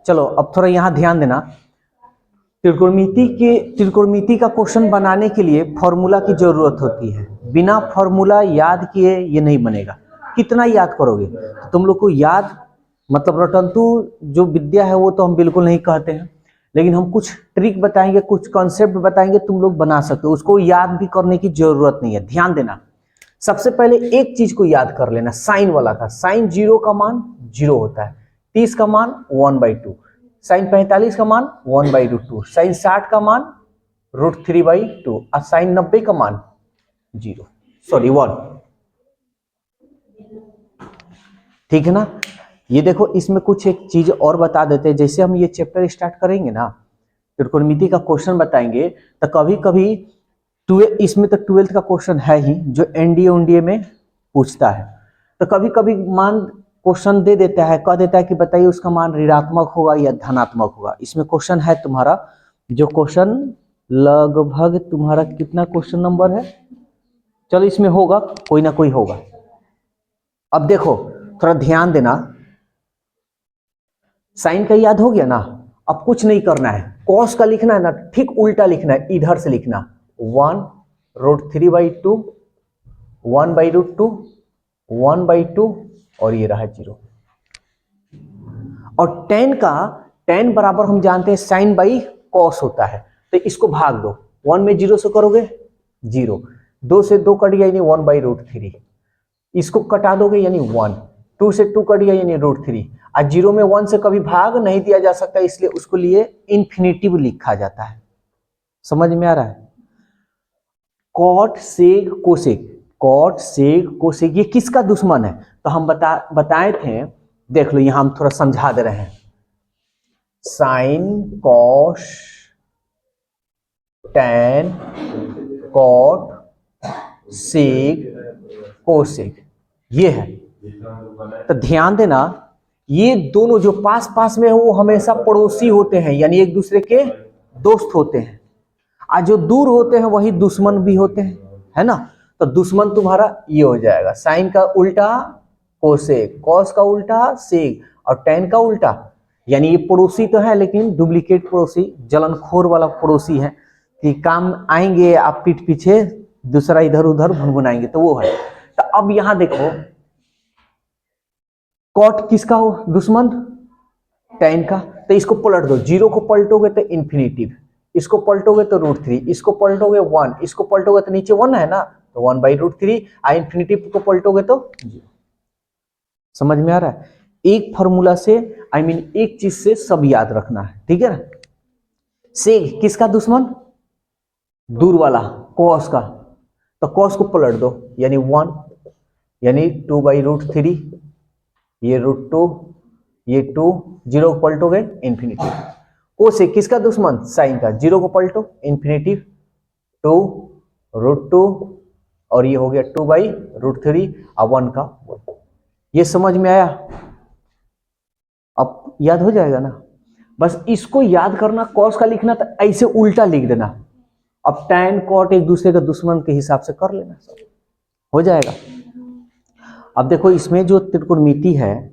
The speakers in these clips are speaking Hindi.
चलो अब थोड़ा यहाँ ध्यान देना। त्रिकोणमिति का क्वेश्चन बनाने के लिए फॉर्मूला की जरूरत होती है। बिना फॉर्मूला याद किए ये नहीं बनेगा। कितना याद करोगे? तो तुम लोग को याद मतलब रटंतु जो विद्या है वो तो हम बिल्कुल नहीं कहते हैं, लेकिन हम कुछ ट्रिक बताएंगे, कुछ कॉन्सेप्ट बताएंगे, तुम लोग बना सकते हो। उसको याद भी करने की जरूरत नहीं है। ध्यान देना, सबसे पहले एक चीज को याद कर लेना, साइन वाला का। साइन 0 का मान 0 होता है, 30 का मान 1/2, साइन 45 का मान 1/√2, साइन 60 का मान √3/2 और साइन 90 का मान 1। ठीक है ना? ये देखो, इसमें कुछ एक चीज और बता देते हैं। जैसे हम ये चैप्टर स्टार्ट करेंगे ना, त्रिकोणमिति का क्वेश्चन बताएंगे, तो कभी कभी इसमें तो 12th का क्वेश्चन है ही जो एनडीए में पूछता है। तो कभी कभी मान क्वेश्चन दे देता है, कह देता है कि बताइए उसका मान ऋणात्मक होगा या धनात्मक होगा। इसमें क्वेश्चन है तुम्हारा, जो क्वेश्चन लगभग तुम्हारा कितना क्वेश्चन नंबर है, चलो इसमें होगा, कोई ना कोई होगा। अब देखो थोड़ा ध्यान देना, साइन का याद हो गया ना। अब कुछ नहीं करना है, कॉस का लिखना है ना, ठीक उल्टा लिखना है, इधर से लिखना 1√3/2, 1/√2, 1/2 और ये रहा 0। और tan बराबर हम जानते हैं साइन बाई कॉस होता है, तो इसको भाग दो। 1 में 0 से करोगे 0, 2 से 2 कट गया यानी 1/√3, इसको कटा दोगे यानी 1, 2 से 2 कट गया यानी √3। और 0 में 1 से कभी भाग नहीं दिया जा सकता, इसलिए उसको लिए इंफिनिटिव लिखा जाता है। समझ में आ रहा है? Cot sec cosec, cot sec cosec ये किसका दुश्मन है? तो हम बताए थे, देख लो यहां हम थोड़ा समझा दे रहे हैं। Sine cos tan cot sec cosec ये है। तो ध्यान देना, ये दोनों जो पास पास में है वो हमेशा पड़ोसी होते हैं, यानी एक दूसरे के दोस्त होते हैं। और जो दूर होते हैं वही दुश्मन भी होते हैं, है ना? तो दुश्मन तुम्हारा ये हो जाएगा, साइन का उल्टा कोसेक, कॉस का उल्टा सेक और टैन का उल्टा। यानी ये पड़ोसी तो है लेकिन डुप्लीकेट पड़ोसी, जलनखोर वाला पड़ोसी है कि काम आएंगे आप पीठ पीछे दूसरा इधर उधर भुनभुनाएंगे, तो वो है। तो अब यहां देखो, कॉट किसका हो दुश्मन? टैन का। तो इसको पलट दो, 0 को पलटोगे तो इंफिनिटिव, इसको पलटोगे तो √3, इसको पलटोगे 1, इसको पलटोगे तो नीचे 1 है ना, तो 1/√3, और इंफिनिटिव को पलटोगे तो 0। समझ में आ रहा है? एक फॉर्मूला से एक चीज से सब याद रखना है, ठीक है ना? सेक किसका दुश्मन? दूर वाला, कॉस का। तो कॉस को पलट दो यानी 1, यानी 2/√3, ये √2, ये 2, 0 को पलटोगे इंफिनिटिव। कोसेक किसका दुश्मन? साइन का। 0 को पलटो इंफिनिटिव, 2√2 और ये हो गया 2/√3 और 1 का 1। ये समझ में आया? अब याद हो जाएगा ना? बस इसको याद करना, कॉस का लिखना तो ऐसे उल्टा लिख देना। अब टैन कॉट एक दूसरे के दुश्मन के हिसाब से कर लेना, सब हो जाएगा। अब देखो इसमें जो त्रिकोणमिति है,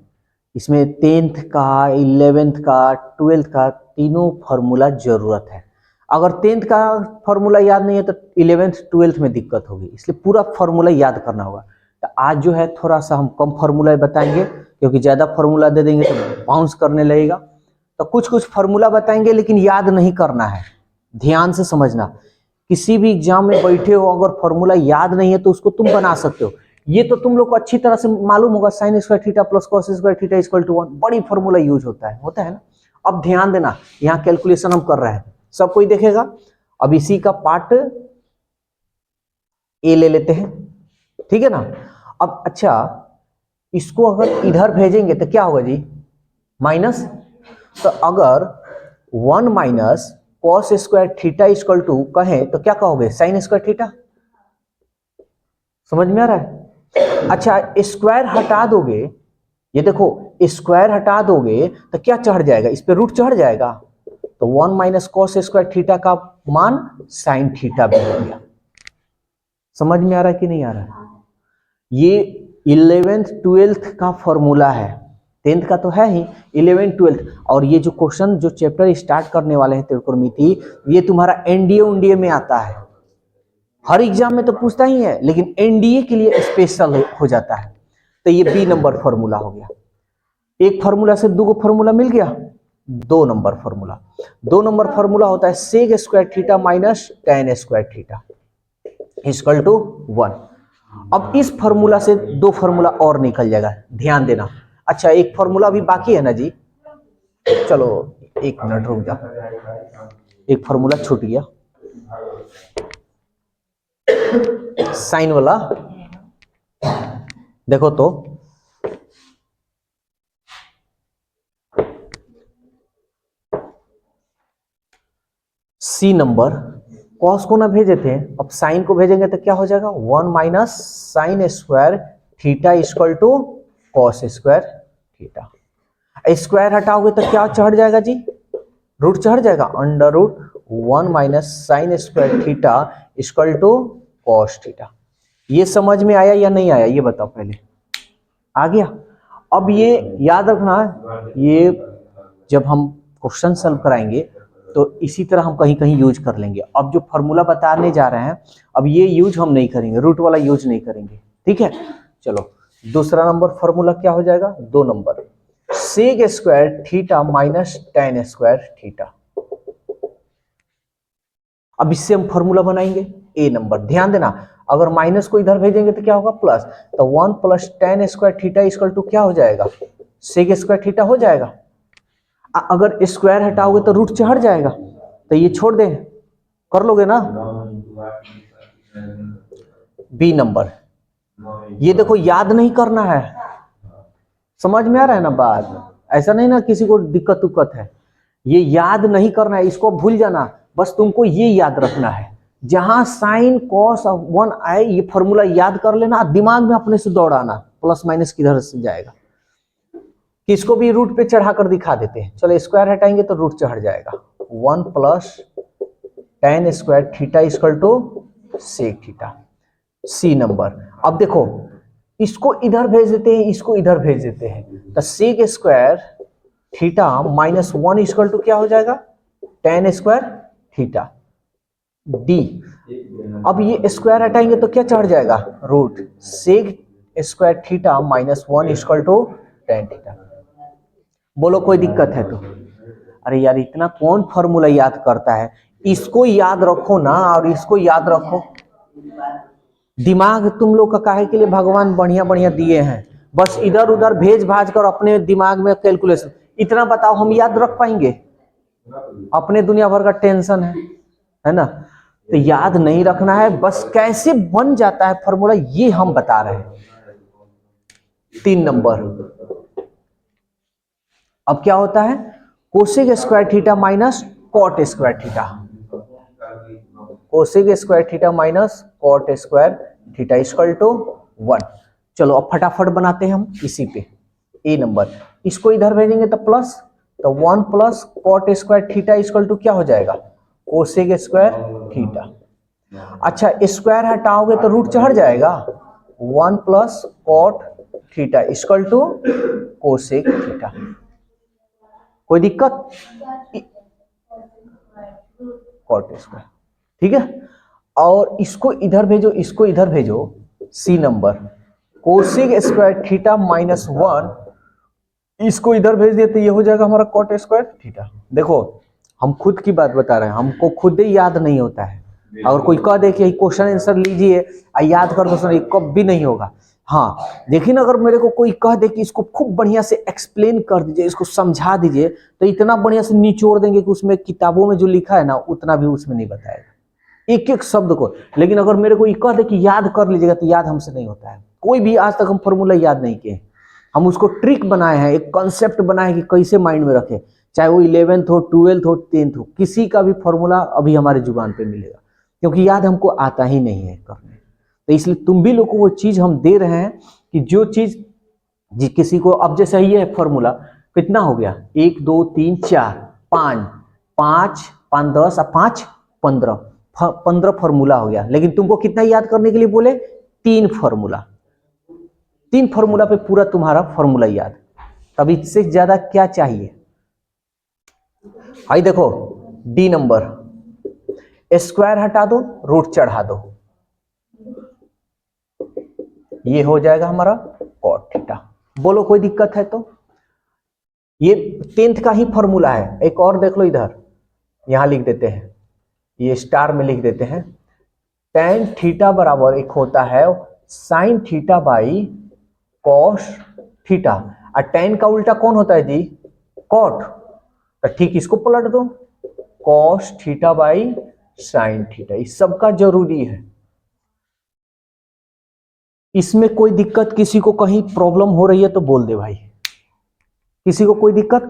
इसमें 10th का, 11th का, 12th का तीनों फॉर्मूला जरूरत है। अगर 10th का फॉर्मूला याद नहीं है तो 11th 12th में दिक्कत होगी, इसलिए पूरा फॉर्मूला याद करना होगा। तो आज जो है थोड़ा सा हम कम फॉर्मूला बताएंगे, क्योंकि ज्यादा फॉर्मूला दे देंगे तो बाउंस करने लगेगा। तो कुछ कुछ फॉर्मूला बताएंगे लेकिन याद नहीं करना है, ध्यान से समझना। किसी भी एग्जाम में बैठे हो, अगर फॉर्मूला याद नहीं है तो उसको तुम बना सकते हो। ये तो तुम लोग को अच्छी तरह से मालूम होगा, sine square theta plus cos square theta equal to 1, बड़ी फॉर्मूला यूज होता है ना? अब ध्यान देना, यहाँ कैलकुलेशन हम कर रहे हैं, सब कोई देखेगा। अब इसी का पार्ट ए ले लेते हैं, ठीक है ना? अब अच्छा, इसको अगर इधर भेजेंगे तो क्या होगा जी? माइनस। तो अगर 1 minus cos square theta equal to कहें तो क्या कहोगे? Sine square theta. समझ में आ रहा है? अच्छा, स्क्वायर हटा दोगे, ये देखो स्क्वायर हटा दोगे तो क्या चढ़ जाएगा? इस पे रूट चढ़ जाएगा, तो 1 माइनस कॉस स्क्वायर थीटा का मान साइन थीटा भी हो गया। समझ में आ रहा है कि नहीं आ रहा है? ये 11th 12th का फॉर्मूला है, 10th का तो है ही, 11 12th। और ये जो क्वेश्चन जो चैप्टर स्टार्ट करने वाले हैं त्रिकोणमिति, ये तुम्हारा एनडीए उनडीए में आता है। हर एग्जाम में तो पूछता ही है, लेकिन एनडीए के लिए स्पेशल हो जाता है। तो ये बी नंबर फॉर्मूला हो गया। एक फार्मूला से दो फार्मूला मिल गया, 2 नंबर फार्मूला। 2 नंबर फार्मूला होता है sec square theta minus tan square theta equal to 1। अब इस फार्मूला से 2 फार्मूला और निकल जाएगा, ध्यान देना। अच्छा, एक फार्मूला भी बाकी है ना जी, चलो 1 मिनट रुक जाओ, एक फार्मूला छूट गया, साइन वाला। देखो तो सी नंबर कॉस को ना भेजे थे, अब साइन को भेजेंगे तो क्या हो जाएगा, 1 minus sine square theta equal to cos square theta. Square हटाओगे तो क्या चढ़ जाएगा जी, रूट चढ़ जाएगा, under root 1 minus sine square theta equal to cos theta. ये समझ में आया या नहीं आया, ये बताओ पहले। आ गया। अब ये याद रखना, ये जब हम क्वेश्चन सॉल्व कराएंगे तो इसी तरह हम कहीं कहीं यूज कर लेंगे। अब जो फॉर्मूला बताने जा रहे हैं, अब ये यूज हम नहीं करेंगे, रूट वाला यूज नहीं करेंगे, ठीक है। चलो दूसरा नंबर फॉर्मूला क्या हो जाएगा, 2 number sec square theta minus tan square theta. अब इससे हम फॉर्मूला बनाएंगे ए नंबर। ध्यान देना, अगर माइनस को इधर भेजेंगे तो क्या होगा, प्लस। तो 1 plus tan square theta equal to क्या हो जाएगा, सेक स्क्वायर थीटा हो जाएगा। अगर स्क्वायर हटाओगे तो रूट चढ़ जाएगा, तो ये छोड़ दें, कर लोगे ना। बी नंबर, ये देखो याद नहीं करना है, समझ में आ रहा है ना बात, ऐसा नहीं ना किसी को दिक्कत उक्कत है, ये याद नहीं करना है, इसको भूल जाना, बस तुमको ये याद रखना है। जहां साइन कॉस 1 आए, ये फॉर्मूला याद कर लेना, दिमाग में अपने से दौड़ाना, प्लस माइनस किधर से जाएगा। किसको भी रूट पे चढ़ा कर दिखा देते हैं, चलो स्क्वायर हटाएंगे तो रूट चढ़ जाएगा, 1 plus tan square theta equal to sec theta. C number. अब देखो, इसको इधर भेज देते हैं, इसको इधर भेज देते हैं, तो sec square theta minus 1 equal to क्या हो जाएगा, tan स्क्वायर थीटा डी। अब ये स्क्वायर हटाएंगे तो क्या चढ़ जाएगा, root sec square theta minus 1 equal to tan theta. बोलो कोई दिक्कत है तो। अरे यार इतना कौन फॉर्मूला याद करता है, इसको याद रखो ना, और इसको याद रखो। दिमाग तुम लोग का काहे के लिए भगवान बढ़िया बढ़िया दिए हैं, बस इधर उधर भेज भाज कर अपने दिमाग में कैलकुलेशन। इतना बताओ हम याद रख पाएंगे, अपने दुनिया भर का टेंशन है ना। तो याद नहीं रखना है, बस कैसे बन जाता है फॉर्मूला ये हम बता रहे हैं। 3 नंबर, अब क्या होता है, cosec square theta minus cot square theta, cosec square theta minus cot square theta equal to 1। चलो अब फटाफट बनाते हैं हम इसी पे। ए नंबर, इसको इधर भेजेंगे तो प्लस, तो 1 plus cot square theta equal to क्या हो जाएगा, कोसेक स्क्वायर थीटा। अच्छा स्क्वायर हटाओगे तो रूट चढ़ जाएगा, 1 plus cot theta equal to cosec theta. कोई दिक्कत, कॉट स्क्वायर, ठीक है। और इसको इधर भेजो, इसको इधर भेजो, C number cosec square theta minus 1, इसको इधर भेज देते ये हो जाएगा हमारा कॉट स्क्वायर थीटा। देखो हम खुद की बात बता रहे हैं, हमको खुद ही याद नहीं होता है। अगर कोई कह दे कि क्वेश्चन आंसर लीजिए याद कर दो, सर कब भी नहीं होगा। हाँ लेकिन अगर मेरे को कोई कह दे कि इसको खूब बढ़िया से एक्सप्लेन कर दीजिए, इसको समझा दीजिए, तो इतना बढ़िया से निचोड़ देंगे कि उसमें किताबों में जो लिखा है ना उतना भी उसमें नहीं बताएगा एक एक शब्द को। लेकिन अगर मेरे को ये कह दे कि याद कर लीजिएगा, तो याद हमसे नहीं होता है। कोई भी आज तक हम फॉर्मूला याद नहीं किए, हम उसको ट्रिक बनाए हैं, एक कॉन्सेप्ट बनाए हैं कि कैसे माइंड में रखे, चाहे वो 11th हो 12th हो 10th हो, किसी का भी फॉर्मूला अभी हमारे जुबान पे मिलेगा, क्योंकि याद हमको आता ही नहीं है करने। तो इसलिए तुम भी लोग को वो चीज हम दे रहे हैं कि जो चीज किसी को, अब जैसे ये है फॉर्मूला कितना हो गया, 1 2 3 4 5 5 5 10 और 5 15 फॉर्मूला हो गया। लेकिन तुमको कितना याद करने के लिए बोले, 3 फॉर्मूला, 3 फॉर्मूला पे पूरा तुम्हारा फॉर्मूला याद। तब इससे ज्यादा क्या चाहिए? आई देखो डी नंबर, स्क्वायर हटा दो, रूट चढ़ा दो, ये हो जाएगा हमारा कॉट थीटा। बोलो कोई दिक्कत है तो? ये 10th का ही फॉर्मूला है। एक और देख लो इधर, यहां लिख देते हैं, ये स्टार में लिख देते हैं। tan थीटा बराबर एक होता है sin theta by cos theta, और tan का उल्टा कौन होता है जी? cot। तो ठीक इसको पलट दो, cos theta by sin theta. इस सबका जरूरी है, इसमें कोई दिक्कत, किसी को कहीं प्रॉब्लम हो रही है तो बोल दे भाई, किसी को कोई दिक्कत?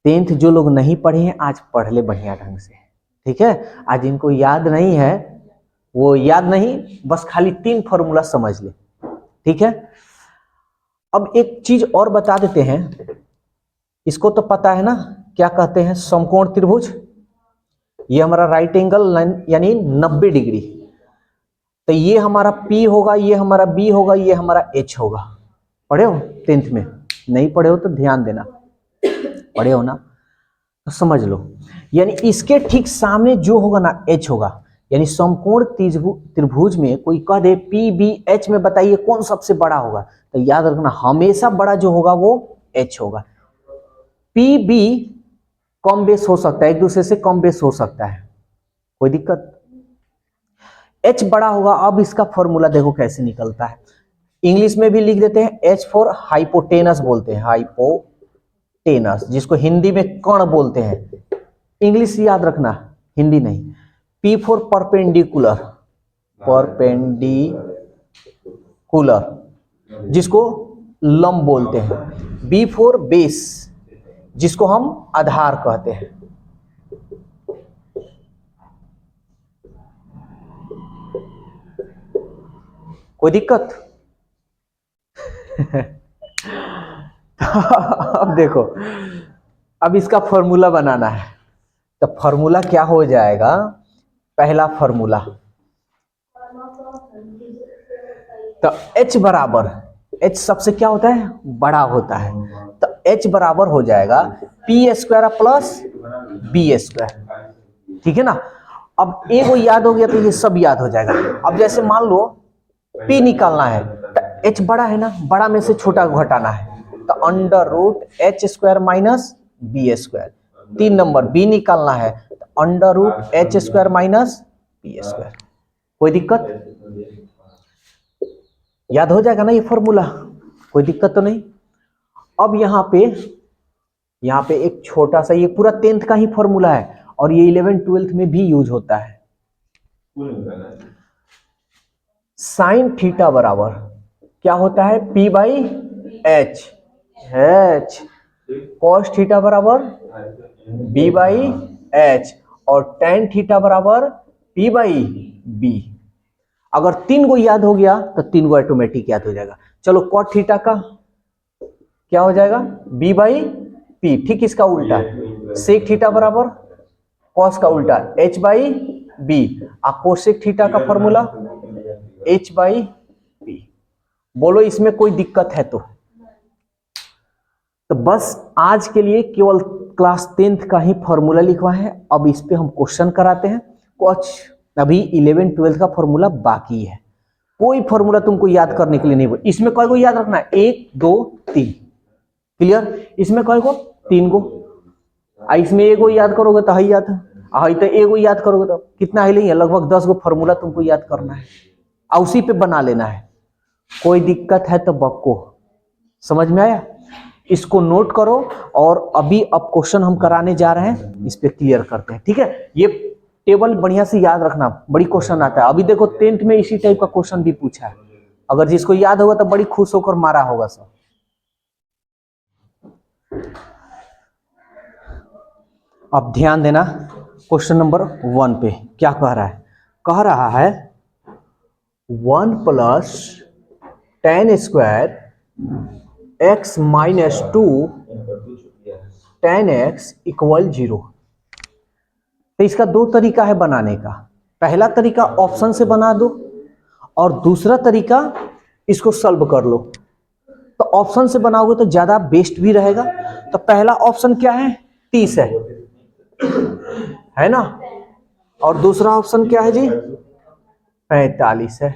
10th जो लोग नहीं पढ़े हैं आज पढ़ ले बढ़िया ढंग से, ठीक है। आज इनको याद नहीं है वो याद नहीं, बस खाली 3 फॉर्मूला समझ ले, ठीक है। अब एक चीज और बता देते हैं, इसको तो पता है ना, क्या कहते हैं? समकोण त्रिभुज। ये हमारा राइट एंगल यानी 90 डिग्री, तो ये हमारा P होगा, ये हमारा B होगा, ये हमारा H होगा। पढ़े हो 10th में? नहीं पढ़े हो तो ध्यान देना, पढ़े हो ना तो समझ लो। यानी इसके ठीक सामने जो होगा ना H होगा, यानी समकोण त्रिभुज में कोई कह दे PBH में बताइए कौन सबसे बड़ा होगा, तो याद रखना हमेशा बड़ा जो होगा वो H होगा। PB कम बेस हो सकता है, एक दूसरे से कम बेस हो सकता है, कोई दिक्कत? H बड़ा होगा। अब इसका फॉर्मूला देखो कैसे निकलता है, इंग्लिश में भी लिख देते हैं, H फॉर हाइपोटेनस बोलते हैं, हाइपोटेनस, जिसको हिंदी में कर्ण बोलते हैं। इंग्लिश याद रखना, हिंदी नहीं। P फॉर परपेंडिकुलर, परपेंडिकुलर जिसको लंब बोलते हैं। B फॉर बेस, जिसको हम आधार कहते हैं। कोई दिक्कत? अब देखो, अब इसका फॉर्मूला बनाना है, तो फॉर्मूला क्या हो जाएगा? पहला फॉर्मूला तो H बराबर, H सबसे क्या होता है? बड़ा होता है, तो H बराबर हो जाएगा P square plus B square, ठीक है ना। अब A को याद हो गया तो ये सब याद हो जाएगा। अब जैसे मान लो P निकालना है, तो H बड़ा है ना, बड़ा में से छोटा घटाना है, तो under root H square minus B square. 3 number B निकालना है, तो under root H square minus B square. कोई दिक्कत? याद हो जाएगा ना ये फॉर्मूला, कोई दिक्कत तो नहीं। अब यहाँ पे एक छोटा सा, ये पूरा 10th का ही फॉर्मूला है और ये 11th 12th में भी यूज होता है। साइन थीटा बराबर क्या होता है? P by H, cos theta बराबर B बाई H, और टेन थीटा बराबर P बाई B। अगर 3 को याद हो गया तो 3 को ऑटोमेटिक याद हो जाएगा। चलो कॉट थीटा का क्या हो जाएगा? B बाई P, ठीक इसका उल्टा सेक थीटा बराबर कॉस का उल्टा H by B, cosec theta का फॉर्मूला H बाई P। बोलो इसमें कोई दिक्कत है तो बस आज के लिए केवल क्लास 10th का ही फॉर्मूला लिखवा है। अब इस पे हम क्वेश्चन कराते हैं, कुछ अभी 11 12 का फॉर्मूला बाकी है। कोई फॉर्मूला तुमको याद करने के लिए नहीं, इसमें कई को याद रखना है? 1 2 3, क्लियर? इसमें कई को? 3 को। इसमें एगो याद करोगे तो है याद, तो एगो याद करोगे तो कितना है? नहीं है, लगभग 10 गो फॉर्मूला तुमको याद करना है और उसी पे बना लेना है। कोई दिक्कत है तो बक्को, समझ में आया? इसको नोट करो और अभी अब क्वेश्चन हम कराने जा रहे हैं, इस पे क्लियर करते हैं, ठीक है। ये टेबल बढ़िया से याद रखना, बड़ी क्वेश्चन आता है। अभी देखो 10th में इसी टाइप का क्वेश्चन भी पूछा है, अगर जिसको याद होगा तो बड़ी खुश होकर मारा होगा सब। अब ध्यान देना क्वेश्चन नंबर 1 पे क्या कह रहा है? कह रहा है 1 plus tan square x minus 2 tan x equal 0। तो इसका 2 तरीका है बनाने का। पहला तरीका ऑप्शन से बना दो और दूसरा तरीका इसको सॉल्व कर लो। तो ऑप्शन से बनाओगे तो ज्यादा बेस्ट भी रहेगा। तो पहला ऑप्शन क्या है, 30 है ना, और दूसरा ऑप्शन क्या है जी, 45 है।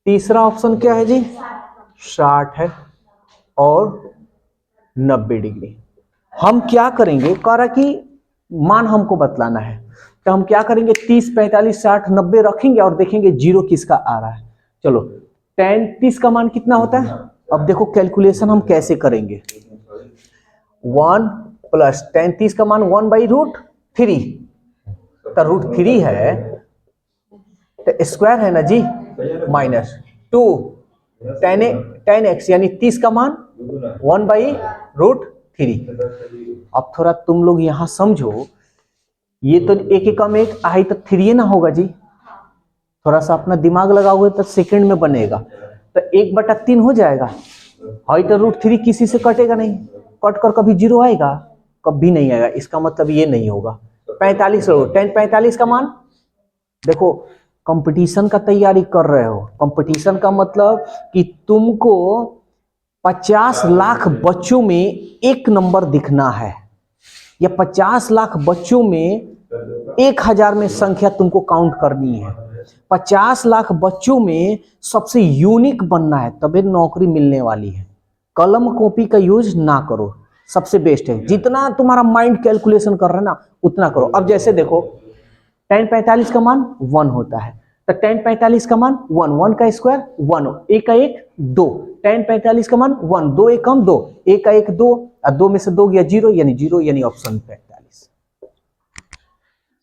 तीसरा ऑप्शन क्या है जी, 60 है और 90 डिग्री। हम क्या करेंगे, कह रहा कि मान हमको बतलाना है, तो हम क्या करेंगे, 30, 45, 60, 90 रखेंगे और देखेंगे जीरो किसका आ रहा है। चलो tan 30 का मान कितना होता है, अब देखो कैलकुलेशन हम कैसे करेंगे। 1 प्लस tan 30 का मान 1/√3, तो √3 है तो स्क्वायर है ना जी, माइनस 2 tan x यानी 30 का मान 1/√3। अब थोड़ा तुम लोग यहां समझो, ये तो एक एकम एक आई तो 3 ना होगा जी, थोड़ा सा अपना दिमाग लगाओगे तो सेकंड में बनेगा, तो 1/3 हो जाएगा। आई तो √3 किसी से कटेगा नहीं, कट कर कभी जीरो आएगा, कभी नहीं आएगा, इसका मतलब ये नहीं होगा। 45 लो, tan 45 का मान देखो, कंपटीशन का तैयारी कर रहे हो, कंपटीशन का मतलब कि तुमको 50 लाख बच्चों में एक नंबर दिखना है, या 50 लाख बच्चों में 1000 में संख्या तुमको काउंट करनी है, 50 लाख बच्चों में सबसे यूनिक बनना है, तभी नौकरी मिलने वाली है। कलम कॉपी का यूज ना करो, सबसे बेस्ट है, जितना तुम्हारा माइंड कैलकुलेशन कर रहा है ना उतना करो। अब जैसे देखो tan 45 का मान 1 होता है, तो tan 45 का मान 1, 1 का स्क्वायर 1, 1 का 1 2, tan 45 का मान 1, 2 1 कम 2, 1 का 1 2, और 2 में से 2 गया 0, यानी 0 यानी ऑप्शन 45।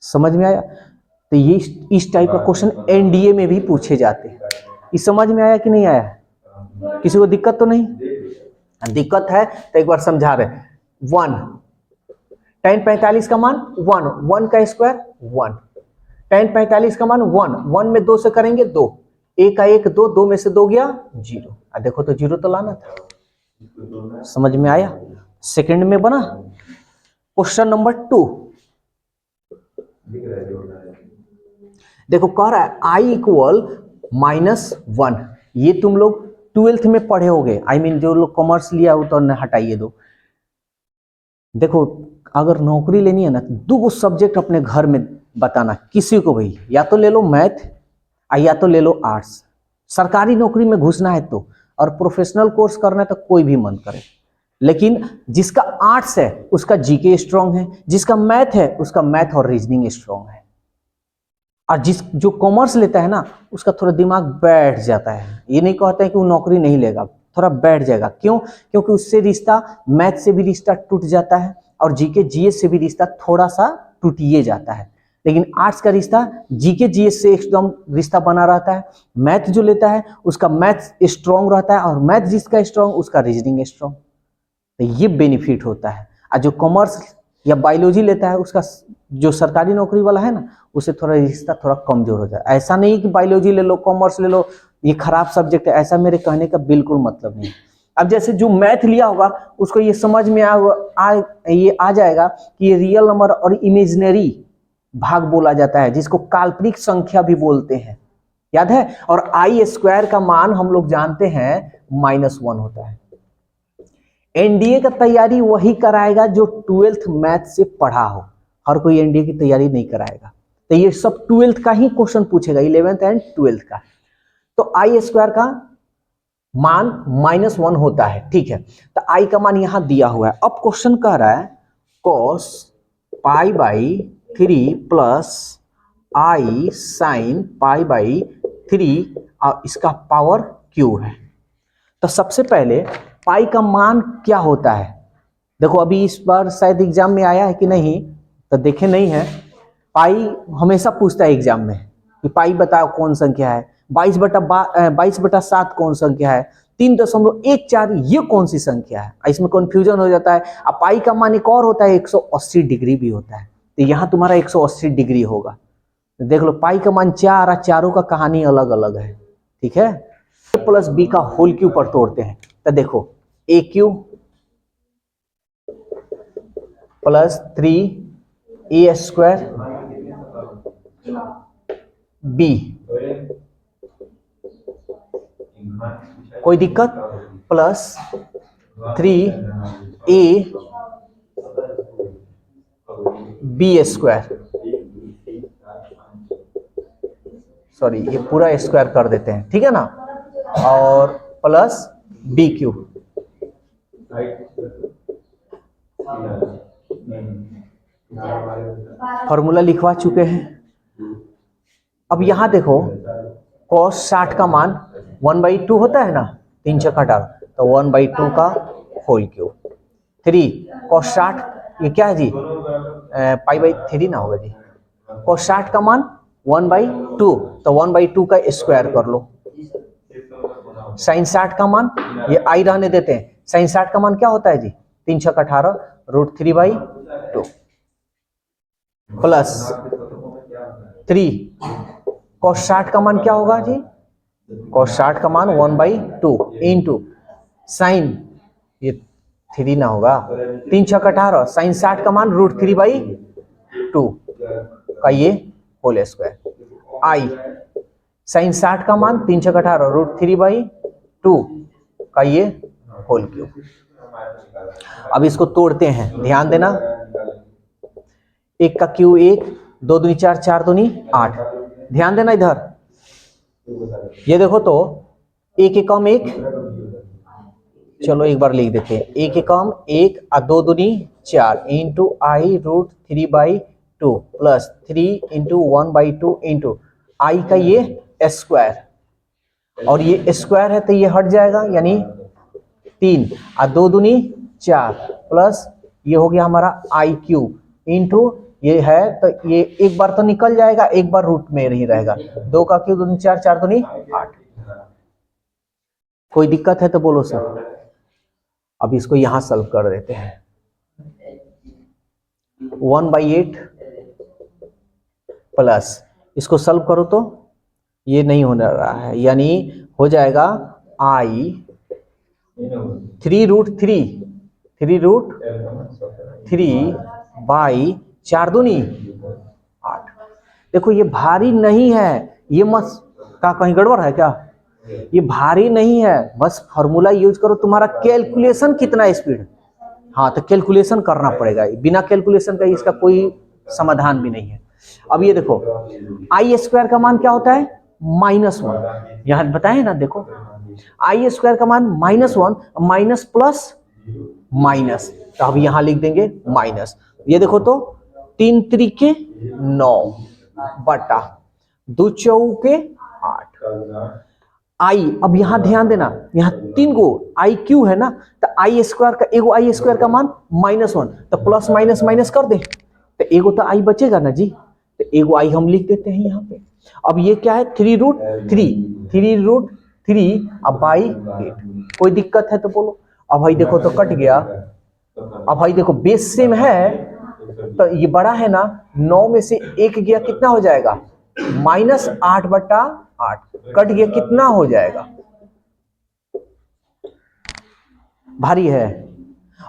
समझ में आया? तो ये इस टाइप का क्वेश्चन एनडीए में भी पूछे जाते हैं। ये समझ में आया कि नहीं आया, किसी को दिक्कत तो नहीं? दिक्कत है तो एक बार समझा रहे। 1 tan 45 का मान 1, 1 का स्क्वायर 1, tan 45 का मान 1, 1 में 2 से करेंगे 2, 1 का 1 2, 2 में से 2 गया 0, देखो तो 0 तो लाना था। समझ में आया? सेकंड में बना। क्वेश्चन नंबर 2 देखो, कह रहा है i इक्वल -1। ये तुम लोग 12th में पढ़े होगे, आई मीन जो लोग कॉमर्स लिया हो तो हटाइए दो। देखो अगर नौकरी लेनी है ना तो 2 सब्जेक्ट अपने घर में बताना किसी को भी, या तो ले लो मैथ या तो ले लो आर्ट्स। सरकारी नौकरी में घुसना है तो, और प्रोफेशनल कोर्स करना है तो कोई भी मन करे, लेकिन जिसका आर्ट्स है उसका जीके स्ट्रांग है, जिसका मैथ है उसका मैथ और रीजनिंग स्ट्रांग है, और जो कॉमर्स लेता है ना उसका थोड़ा दिमाग बैठ जाता है। ये नहीं कहते हैं कि वो नौकरी नहीं लेगा, थोड़ा बैठ जाएगा। क्यों? क्योंकि उससे रिश्ता मैथ से भी रिश्ता टूट जाता है, और जीके जीएस से भी रिश्ता थोड़ा सा टूटिए जाता है। लेकिन आर्ट्स का रिश्ता जीके जीएस से एकदम रिश्ता बना रहता है। मैथ जो लेता है उसका मैथ स्ट्रांग रहता है, और मैथ जिसका स्ट्रांग उसका रीजनिंग स्ट्रांग, तो ये बेनिफिट होता है। और जो कॉमर्स या बायोलॉजी लेता है उसका जो सरकारी नौकरी वाला है ना उससे थोड़ा रिश्ता थोड़ा कमजोर हो जाए। ऐसा नहीं कि बायोलॉजी ले लो कॉमर्स ले लो ये खराब सब्जेक्ट है, ऐसा मेरे कहने का बिल्कुल मतलब नहीं। अब जैसे जो मैथ लिया होगा उसको ये समझ में ये आ जाएगा कि ये रियल नंबर और इमेजिनरी भाग बोला जाता है, जिसको काल्पनिक संख्या भी बोलते हैं, याद है? और आई स्क्वायर का मान हम लोग जानते हैं -1 होता है। एनडीए का तैयारी वही कराएगा जो 12th मैथ से पढ़ा हो, हर कोई एनडीए की तैयारी नहीं कराएगा। तो ये सब 12th का ही क्वेश्चन पूछेगा, 11th एंड 12th का। तो आई स्क्वायर का मान -1 होता है, ठीक है? तो आई का मान यहां दिया हुआ है। अब क्वेश्चन कह रहा है cos π/3 प्लस आई साइन π/3 और इसका पावर क्यू है। तो सबसे पहले पाई का मान क्या होता है? देखो अभी इस बार शायद एग्जाम में आया है कि नहीं तो देखे नहीं है। पाई हमेशा पूछता है एग्जाम में कि पाई बताओ कौन संख्या है, 22/7 कौन संख्या है, 3.14 ये कौन सी संख्या है। इसमें कंफ्यूजन हो जाता है। अब पाई का मान एक और होता है 180 डिग्री भी होता है, तो यहाँ तुम्हारा 180 डिग्री होगा। देख लो पाई का मान 4 और चारों का कहानी अलग अलग है, ठीक है? प्लस बी का होल क्यू पर तोड़ते हैं तो देखो ए क्यू प्लस 3a² बी। कोई दिक्कत? Plus 3 A B square, sorry ये पूरा स्क्वायर कर देते हैं, ठीक है ना, और प्लस बी क्यू। फॉर्मूला लिखवा चुके हैं। अब यहां देखो cos 60 का मान 1/2 होता है ना, 3 छक्का 18, तो 1/2 का होल क्यूब। 3 cos 60 ये क्या है जी, π/3 ना होगा जी। cos 60 का मान 1/2, तो 1/2 का स्क्वायर कर लो। sin 60 का मान, ये आई रहने देते हैं, sin 60 का मान क्या होता है जी, 3 छक्का 18 √3/2 प्लस 3 cos 60 का मान क्या होगा जी, cos 60 का मान 1/2 इंटू साइन, ये 3 ना होगा, 3 छक्का 18, साइन 60 का मान √3/2 का ये होल स्क्वायर। आई साइन 60 का मान 3 छक्का 18 √3/2 का ये होल क्यूब। अब इसको तोड़ते हैं, ध्यान देना, 1 का क्यूब 1, 2 दूनी 4, 4 दूनी 8। ध्यान देना इधर, ये देखो तो 1 एकम 1, चलो एक बार लिख देते हैं, 1 एकम 1 और 2 दूनी 4 इंटू आई √3/2 प्लस 3 इंटू 1/2 इंटू आई का ये स्क्वायर, और ये स्क्वायर है तो ये हट जाएगा, यानी 3 और 2 दूनी 4 प्लस ये हो गया हमारा आई क्यूब इंटू ये है, तो ये एक बार तो निकल जाएगा, एक बार रूट में नहीं रहेगा। 2 का क्यूब 2 दूनी 4, 4 दूनी 8। कोई दिक्कत है तो बोलो सर। अब इसको यहां सॉल्व कर देते हैं, 1/8 प्लस इसको सॉल्व करो तो ये नहीं होने रहा है, यानी हो जाएगा आई 3√3 दूनी 8। देखो ये भारी नहीं है, ये मत का कहीं गड़बड़ है क्या, ये भारी नहीं है, बस फॉर्मूला यूज करो। तुम्हारा कैलकुलेशन कितना स्पीड, हाँ तो कैलकुलेशन करना पड़ेगा, बिना कैलकुलेशन का इसका कोई समाधान भी नहीं है। अब ये देखो आई स्क्वायर का मान क्या होता है, -1, यहां बताए ना, देखो आई स्क्वायर का मान -1, माइनस प्लस माइनस, तो अब यहां लिख देंगे माइनस। ये देखो तो 3 त्रिके 9 बटा 2 चौके 8 आई। अब यहां ध्यान देना, यहां 3 गो आई क्यू है ना, तो आई स्क्वायर का एगो आई स्क्वायर का मान -1, तो प्लस माइनस माइनस कर दे, तो एगो तो आई बचेगा ना जी, तो एगो आई हम लिख देते हैं यहाँ पे। अब ये क्या है 3√3 अब बाई 8। कोई दिक्कत है तो बोलो। अब भाई देखो तो कट गया। अब भाई देखो बेस सेम है तो ये बड़ा है ना, 9 में से 1 गया, कितना हो जाएगा, -8/8 कट गया, कितना हो जाएगा, भारी है।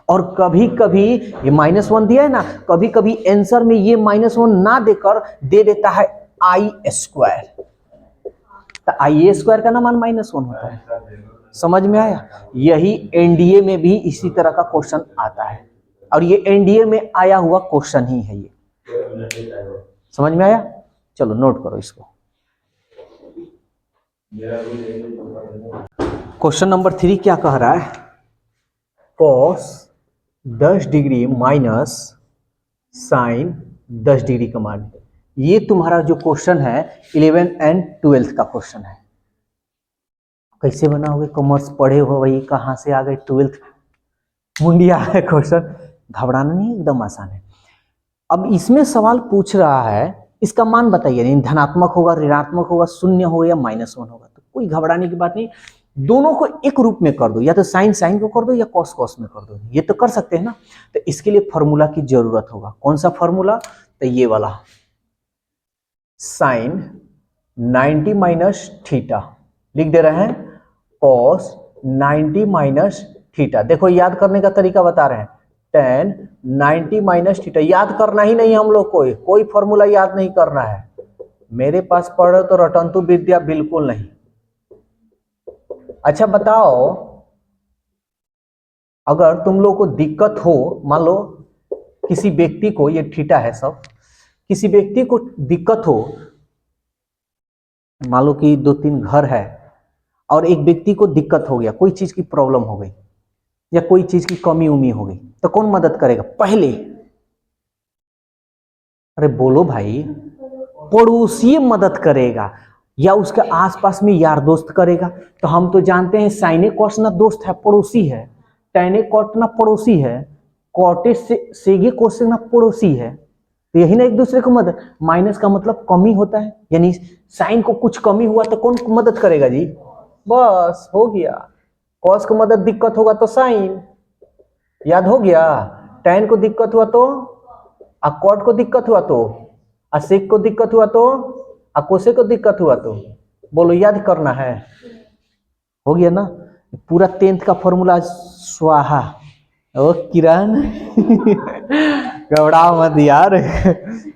और कभी कभी ये -1 दिया है ना, कभी कभी आंसर में ये -1 ना देकर दे देता है आई स्क्वायर, तो आई स्क्वायर का ना मान -1 होता है। समझ में आया, यही एनडीए में भी इसी तरह का क्वेश्चन आता है, और ये एनडीए में आया हुआ क्वेश्चन ही है ये। समझ में आया, चलो नोट करो इसको। क्वेश्चन नंबर 3 क्या कह रहा है, cos 10 degree minus sine 10 degree का मान। ये तुम्हारा जो क्वेश्चन है 11th एंड 12th का क्वेश्चन है। कैसे बनाओगे, कॉमर्स पढ़े हो भाई, कहाँ से आ गए 12th मुंडिया है क्वेश्चन, घबराना नहीं, एकदम आसान है। अब इसमें सवाल पूछ रहा है इसका मान बताइए, नहीं धनात्मक होगा, ऋणात्मक होगा, शून्य होगा या -1 होगा, तो कोई घबराने की बात नहीं, दोनों को एक रूप में कर दो, या तो साइन साइन को कर दो या कॉस कॉस में कर दो, ये तो कर सकते हैं ना। तो इसके लिए फॉर्मूला की जरूरत होगा, कौन सा फॉर्मूला, तो ये वाला, साइन 90 माइनस थीटा लिख दे रहे हैं, कॉस 90 माइनस थीटा। देखो याद करने का तरीका बता रहे हैं, tan 90 माइनस थीटा, याद करना ही नहीं हम लोग को, कोई फॉर्मूला याद नहीं करना है। मेरे पास पढ़ो तो रटंतु विद्या बिल्कुल नहीं। अच्छा बताओ, अगर तुम लोग को दिक्कत हो, मान लो किसी व्यक्ति को, ये थीटा है सब, किसी व्यक्ति को दिक्कत हो, मान लो कि 2-3 घर है और एक व्यक्ति को दिक्कत हो गया, कोई चीज की प्रॉब्लम हो गई या कोई चीज की कमी उमी हो गई, तो कौन मदद करेगा पहले? अरे बोलो भाई, पड़ोसी मदद करेगा या उसके आसपास में यार दोस्त करेगा। तो हम तो जानते हैं साइने कॉस ना दोस्त है, पड़ोसी है, टैने कॉट ना पड़ोसी है, कॉटे से सेगे कोस ना पड़ोसी है। तो यही ना एक दूसरे को मदद। माइनस का मतलब कमी होता है, यानी साइन को कुछ कमी हुआ तो कौन मदद करेगा जी? बस हो गया। कॉस को मदद दिक्कत होगा तो साइन, याद हो गया। टैन को दिक्कत हुआ तो, कॉट को दिक्कत हुआ तो, सेक को दिक्कत हुआ तो, कोसे को दिक्कत हुआ तो, बोलो याद करना है। हो गया ना पूरा 10th का फॉर्मूला स्वाहा। ओ किरण घबराओ मत यार,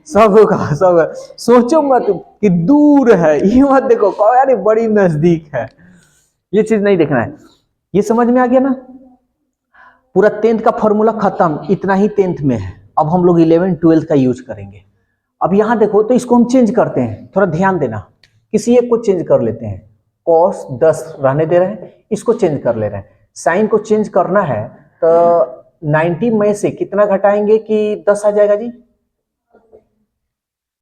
सब होगा सब, सोचो मत कि दूर है, ये मत देखो यार बड़ी नजदीक है, ये चीज नहीं देखना है। ये समझ में आ गया ना? पूरा 10th का फॉर्मूला खत्म, इतना ही 10th में है। अब हम लोग 11 12 का यूज करेंगे। अब यहां देखो तो इसको हम चेंज करते हैं, थोड़ा ध्यान देना, किसी एक को चेंज कर लेते हैं। कॉस 10 रहने दे रहे हैं, इसको चेंज कर ले रहे हैं। साइन को चेंज करना है तो 90 में से कितना घटाएंगे कि 10 आ जाएगा जी?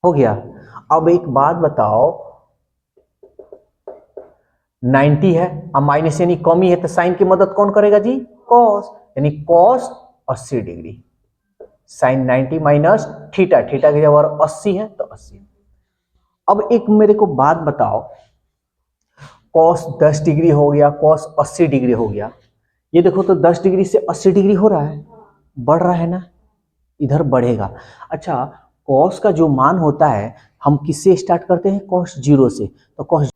हो गया। अब एक बात बताओ, 90 है, अब माइनस यानी कमी है, तो साइन की मदद कौन करेगा जी? कॉस, यानी cos 80 degree, sine 90 minus theta, theta की जगह 80 है तो 80। अब एक मेरे को बात बताओ, कॉस 10 डिग्री हो गया, कॉस 80 डिग्री हो गया, ये देखो तो 10 डिग्री से 80 डिग्री हो रहा है, बढ़ रहा है ना, इधर बढ़ेगा। अच्छा, कॉस का जो मान होता है हम किससे स्टार्ट करते हैं? कॉस 0 से। तो कॉस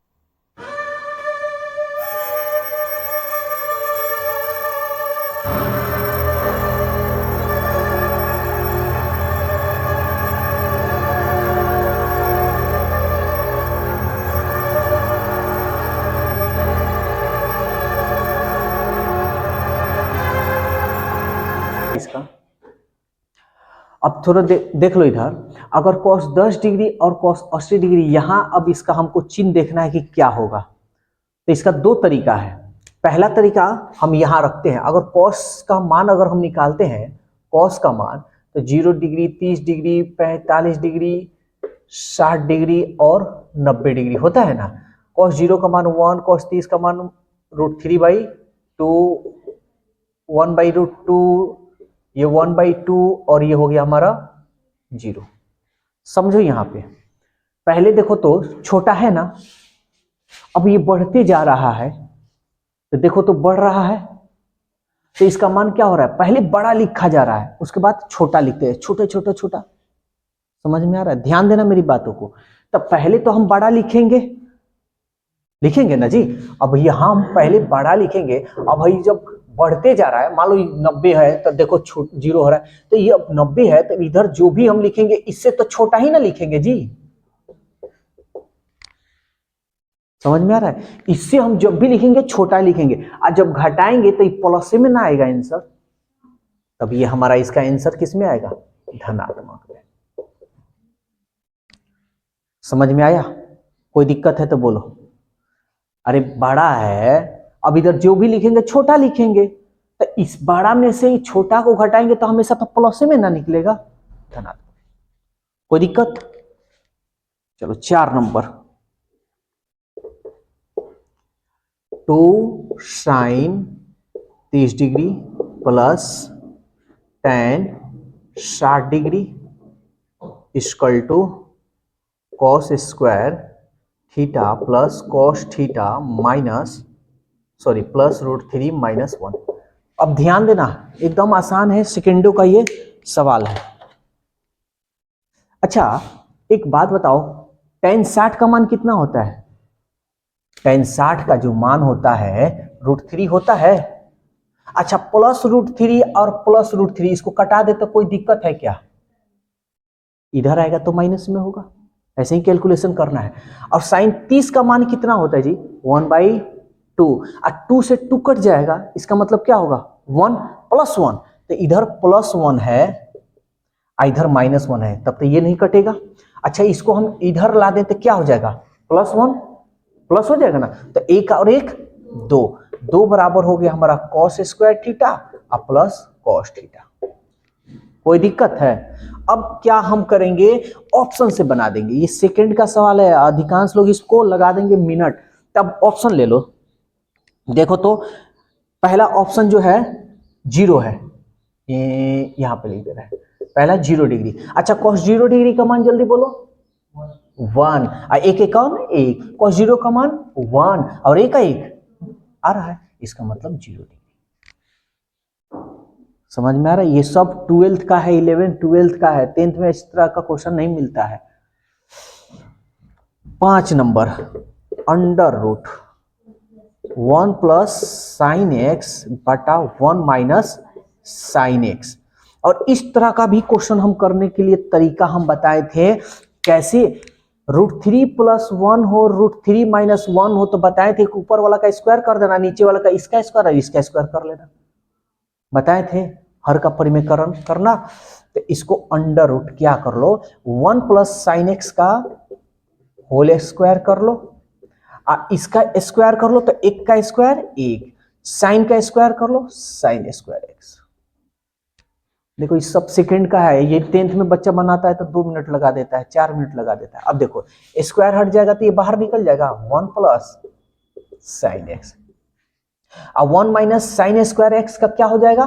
इसका, अब थोड़ा देख लो इधर, अगर cos 10 डिग्री और cos 80 डिग्री, यहां अब इसका हमको चिन्ह देखना है कि क्या होगा। तो इसका 2 तरीका है। पहला तरीका हम यहां रखते हैं, अगर cos का मान अगर हम निकालते हैं, cos का मान, तो 0 डिग्री, 30 डिग्री, 45 डिग्री, 60 डिग्री और 90 डिग्री होता है ना। cos 0 का मान 1, cos 30 का मान √3/2, 1/√2, ये 1/2 और ये हो गया हमारा 0। समझो यहां पे पहले देखो तो छोटा है ना, अब ये बढ़ते जा रहा है, तो देखो तो बढ़ रहा है, तो इसका मान क्या हो रहा है? पहले बड़ा लिखा जा रहा है, उसके बाद छोटा लिखते हैं, छोटे छोटे छोटा। समझ में आ रहा है? ध्यान देना मेरी बातों को। तब पहले तो हम बड़ा लिखेंगे, लिखेंगे ना जी। अब यहां हम पहले बड़ा लिखेंगे, अब भाई जब बढ़ते जा रहा है, मान लो 90 है तो देखो 0 हो रहा है, तो ये अब 90 है तो इधर जो भी हम लिखेंगे इससे तो छोटा ही ना लिखेंगे जी। समझ में आ रहा है? इससे हम जब भी लिखेंगे छोटा लिखेंगे, और जब घटाएंगे तो प्लस में ना आएगा आंसर, तब ये हमारा इसका आंसर किस में आएगा? धनात्मक में। समझ में आया? कोई दिक्कत है तो बोलो। अरे बड़ा है, अब इधर जो भी लिखेंगे छोटा लिखेंगे, तो इस बड़ा में से ही छोटा को घटाएंगे तो हमेशा तो प्लस में ना निकलेगा, धनात्मक। कोई दिक्कत? चलो 4 number, 2 sine 30 degree plus tan 60 degree equal to cos square theta plus cos theta minus plus √3 - 1। अब ध्यान देना, एकदम आसान है, सेकेंडों का ये सवाल है। अच्छा एक बात बताओ, tan 60 का मान कितना होता है? tan 60 का जो मान होता है √3 होता है। अच्छा, प्लस √3 और प्लस √3 इसको कटा दे तो कोई दिक्कत है क्या? इधर आएगा तो माइनस में होगा, ऐसे ही कैलकुलेशन करना है। और साइन 30 का मान कितना होता है जी? 1/2, और 2 से 2 कट जाएगा, इसका मतलब क्या होगा? 1 प्लस 1, तो इधर प्लस 1 है, इधर माइनस 1 है, तब तो ये नहीं कटेगा। अच्छा, इसको हम इधर ला दें तो क्या हो जाएगा, प्लस 1 प्लस हो जाएगा ना, तो एक और एक 2, 2 बराबर हो गया हमारा कॉस स्क्वायर थीटा और प्लस कॉस थीटा। कोई दिक्कत है? अब क्या हम करेंगे, ऑप्शन से बना देंगे। ये सेकंड का सवाल है, अधिकांश लोग इसको लगा देंगे मिनट। तब ऑप्शन ले लो, देखो तो पहला ऑप्शन जो है 0 है, ये यहां पे लिख दे रहा है, पहला 0 डिग्री। अच्छा, cos 0 डिग्री का मान जल्दी बोलो, 1, और एक एक कौन, एक, cos 0 का मान 1 और एक का एक आ रहा है, इसका मतलब 0 डिग्री। समझ में आ रहा है? ये सब 12th का है, 11th 12th का है, 10th में इस तरह का क्वेश्चन नहीं मिलता है। 5 number, under root 1 plus sine x बटा 1 माइनस साइन एक्स। और इस तरह का भी क्वेश्चन हम करने के लिए तरीका हम बताए थे, कैसे √3 प्लस 1 हो, √3 माइनस 1 हो, तो बताए थे कि ऊपर वाला का स्क्वायर कर देना, नीचे वाला का इसका स्क्वायर और इसका स्क्वायर कर लेना, बताए थे हर का परिमेयकरण करना। तो इसको अंडर रूट क्या कर लो, 1 प्लस साइन एक्स का होल स्क्वायर कर लो, इसका स्क्वायर कर लो, तो एक का स्क्वायर एक, साइन का स्क्वायर कर लो, साइन स्क्वायर एक्स। देखो इस सब सेकंड का है, ये 10th में बच्चा बनाता है तो 2 मिनट लगा देता है, 4 मिनट लगा देता है। अब देखो स्क्वायर हट जाएगा तो ये बाहर निकल जाएगा, 1 प्लस साइन एक्स, अब 1 माइनस साइन स्क्वायर एक्स का क्या हो जाएगा,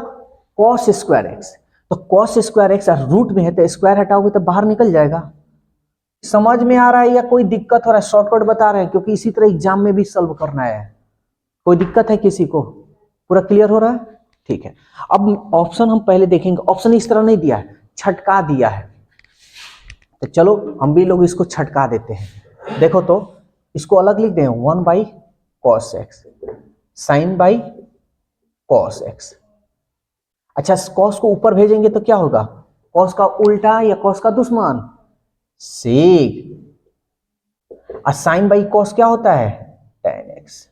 कॉस स्क्वायर एक्स। तो कॉस स्क्वायर एक्स रूट में है तो स्क्वायर हटाओगे तो बाहर निकल जाएगा। समझ में आ रहा है या कोई दिक्कत हो रहा है? शॉर्टकट बता रहे हैं क्योंकि इसी तरह एग्जाम में भी सॉल्व करना है। कोई दिक्कत है किसी को? पूरा क्लियर हो रहा है? ठीक है। अब ऑप्शन हम पहले देखेंगे, ऑप्शन इस तरह नहीं दिया है, छटका दिया है, तो चलो हम भी लोग इसको छटका देते हैं। देखो तो इसको अलग लिख दें, 1 by cos x, sine by cos x. अच्छा, कॉस को ऊपर भेजेंगे तो क्या होगा, कॉस का उल्टा या कॉस का दुश्मन, सेक। और साइन बाई कॉस क्या होता है, tan एक्स।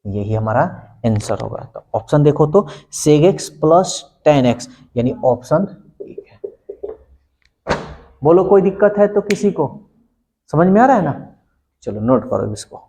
यही हमारा आंसर होगा। तो ऑप्शन देखो तो sec x plus tan x, यानी ऑप्शन ठीक है। बोलो कोई दिक्कत है तो किसी को? समझ में आ रहा है ना? चलो नोट करो इसको।